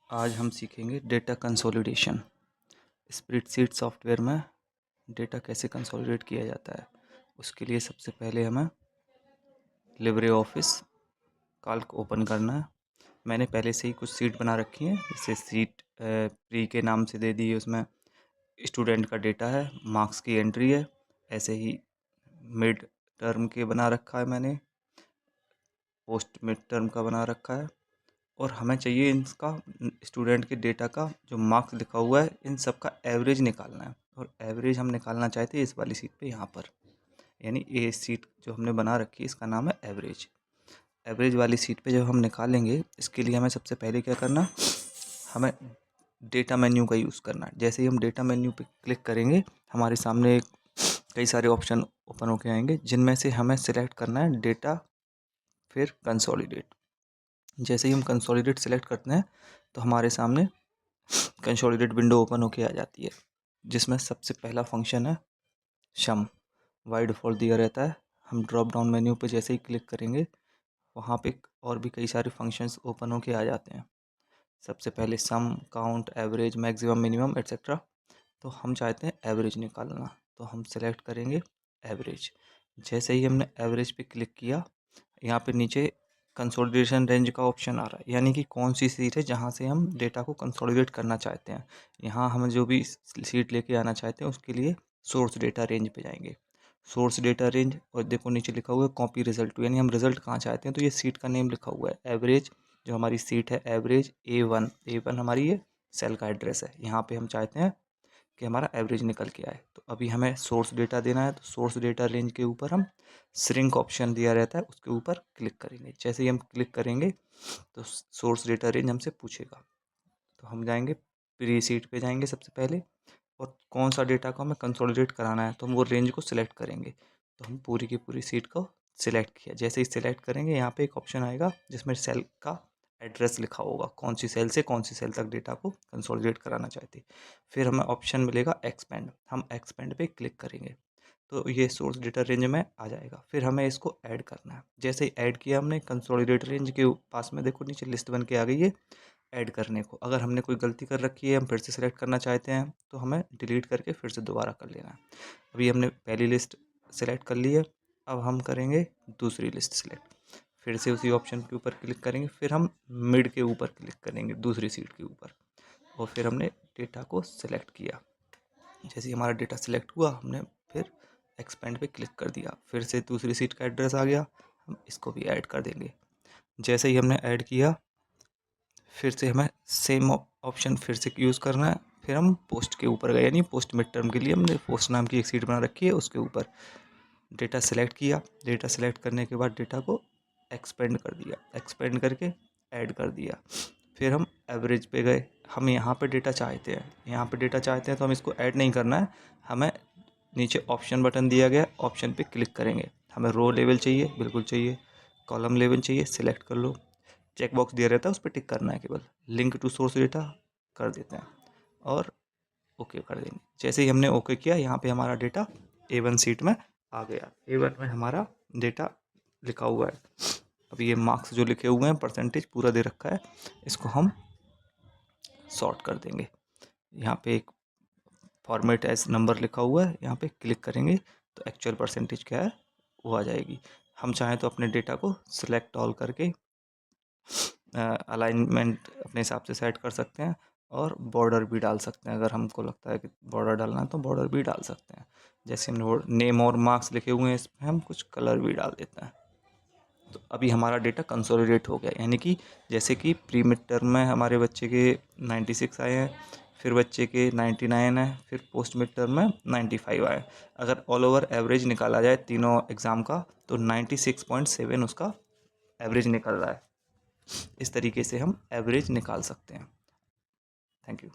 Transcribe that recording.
आज हम सीखेंगे डेटा कंसोलिडेशन। स्प्रेडशीट सॉफ्टवेयर में डेटा कैसे कंसोलिडेट किया जाता है। उसके लिए सबसे पहले हमें लिब्रे ऑफिस कैल्क ओपन करना है। मैंने पहले से ही कुछ सीट बना रखी है, जैसे सीट प्री के नाम से दे दी है। उसमें स्टूडेंट का डेटा है, मार्क्स की एंट्री है। ऐसे ही मिड टर्म के बना रखा है मैंने, पोस्ट मिड टर्म का बना रखा है। और हमें चाहिए इनका स्टूडेंट के डेटा का जो मार्क्स लिखा हुआ है, इन सब का एवरेज निकालना है। और एवरेज हम निकालना चाहते हैं इस वाली सीट पे, यहाँ पर, यानी ए सीट जो हमने बना रखी है इसका नाम है एवरेज। एवरेज वाली सीट पे जब हम निकालेंगे, इसके लिए हमें सबसे पहले क्या करना, हमें डेटा मेन्यू का यूज़ करना है। जैसे ही हम डेटा मेन्यू पे क्लिक करेंगे, हमारे सामने कई सारे ऑप्शन ओपन होके आएंगे, जिनमें से हमें सिलेक्ट करना है डेटा, फिर कंसोलिडेट। जैसे ही हम कंसोलिडेट सेलेक्ट करते हैं तो हमारे सामने कंसोलिडेट विंडो ओपन होके आ जाती है, जिसमें सबसे पहला फंक्शन है सम। बाय डिफ़ॉल्ट दिया रहता है। हम ड्रॉप डाउन मेन्यू पे जैसे ही क्लिक करेंगे, वहाँ पे और भी कई सारे फंक्शंस ओपन होके आ जाते हैं। सबसे पहले sum, count, average, maximum, minimum etcetera. तो हम चाहते हैं एवरेज निकालना, तो हम सेलेक्ट करेंगे एवरेज। जैसे ही हमने एवरेज पे क्लिक किया, यहाँ पे नीचे कंसोलिडेशन रेंज का ऑप्शन आ रहा है, यानी कि कौन सी सीट है जहाँ से हम डेटा को कंसोलिडेट करना चाहते हैं। यहाँ हम जो भी सीट लेके आना चाहते हैं उसके लिए सोर्स डेटा रेंज पे जाएंगे। सोर्स डेटा रेंज, और देखो नीचे लिखा हुआ है कॉपी रिजल्ट टू, यानी हम रिजल्ट कहाँ चाहते हैं। तो ये सीट का नेम लिखा हुआ है एवरेज। जो हमारी सीट है एवरेज A1 हमारी ये सेल का एड्रेस है। यहाँ पे हम चाहते हैं कि हमारा एवरेज निकल के आए। तो अभी हमें सोर्स डेटा देना है, तो सोर्स डेटा रेंज के ऊपर हम श्रिंक ऑप्शन दिया रहता है, उसके ऊपर क्लिक करेंगे। जैसे ही हम क्लिक करेंगे तो सोर्स डेटा रेंज हमसे पूछेगा, तो हम जाएंगे प्री सीट पे जाएंगे सबसे पहले, और कौन सा डेटा को हमें कंसोलिडेट कराना है तो हम वो रेंज को सिलेक्ट करेंगे। तो हम पूरी की पूरी सीट को सिलेक्ट किया। जैसे ही सिलेक्ट करेंगे, यहाँ पे एक ऑप्शन आएगा जिसमें सेल का एड्रेस लिखा होगा, कौन सी सेल से कौन सी सेल तक डेटा को कंसोलिडेट कराना चाहते। फिर हमें ऑप्शन मिलेगा एक्सपेंड, हम एक्सपेंड पे क्लिक करेंगे तो ये सोर्स डेटा रेंज में आ जाएगा। फिर हमें इसको ऐड करना है। जैसे ही ऐड किया हमने, कंसोलिडेट रेंज के पास में देखो नीचे लिस्ट बन के आ गई है ऐड करने को। अगर हमने कोई गलती कर रखी है, हम फिर से सिलेक्ट करना चाहते हैं, तो हमें डिलीट करके फिर से दोबारा कर लेना है। अभी हमने पहली लिस्ट सेलेक्ट कर ली है, अब हम करेंगे दूसरी लिस्ट सेलेक्ट। फिर से उसी ऑप्शन के ऊपर क्लिक करेंगे, फिर हम मिड के ऊपर क्लिक करेंगे, दूसरी सीट के ऊपर, और फिर हमने डेटा को सिलेक्ट किया। जैसे ही हमारा डेटा सिलेक्ट हुआ, हमने फिर एक्सपेंड पे क्लिक कर दिया। फिर से दूसरी सीट का एड्रेस आ गया, हम इसको भी ऐड कर देंगे। जैसे ही हमने ऐड किया, फिर से हमें सेम ऑप्शन फिर से यूज़ करना है। फिर हम पोस्ट के ऊपर गए, यानी पोस्ट मिड टर्म के लिए हमने पोस्ट नाम की एक सीट बना रखी है, उसके ऊपर डेटा सेलेक्ट किया। डेटा सेलेक्ट करने के बाद डेटा को एक्सपेंड कर दिया, एक्सपेंड करके ऐड कर दिया। फिर हम एवरेज पे गए। हम यहाँ पे डेटा चाहते हैं, यहाँ पे डेटा चाहते हैं तो हम इसको ऐड नहीं करना है, हमें नीचे ऑप्शन बटन दिया गया, ऑप्शन पे क्लिक करेंगे। हमें रो लेवल चाहिए, बिल्कुल चाहिए, कॉलम लेवल चाहिए, सिलेक्ट कर लो। चेक बॉक्स दिया रहता है, उस पर टिक करना है केवल। लिंक टू सोर्स डेटा कर देते हैं और ओके कर देंगे। जैसे ही हमने ओके किया, यहाँ पे हमारा डेटा A1 सीट में आ गया। A1 में हमारा डेटा लिखा हुआ है। अब ये मार्क्स जो लिखे हुए हैं, परसेंटेज पूरा दे रखा है, इसको हम सॉर्ट कर देंगे। यहाँ पे एक फॉर्मेट एज नंबर लिखा हुआ है, यहाँ पे क्लिक करेंगे तो एक्चुअल परसेंटेज क्या है वो आ जाएगी। हम चाहें तो अपने डेटा को सिलेक्ट ऑल करके अलाइनमेंट अपने हिसाब से सेट कर सकते हैं, और बॉर्डर भी डाल सकते हैं। अगर हमको लगता है कि बॉर्डर डालना है तो बॉर्डर भी डाल सकते हैं। जैसे हम नेम और मार्क्स लिखे हुए हैं, इसमें हम कुछ कलर भी डाल देते हैं। तो अभी हमारा डेटा कंसोलिडेट हो गया, यानी कि जैसे कि प्री मिड टर्म में हमारे बच्चे के 96 आए हैं, फिर बच्चे के 99 है, फिर पोस्ट मिड टर्म में 95 आए। अगर ऑल ओवर एवरेज निकाला जाए तीनों एग्ज़ाम का, तो 96.7 उसका एवरेज निकल रहा है। इस तरीके से हम एवरेज निकाल सकते हैं। Thank you.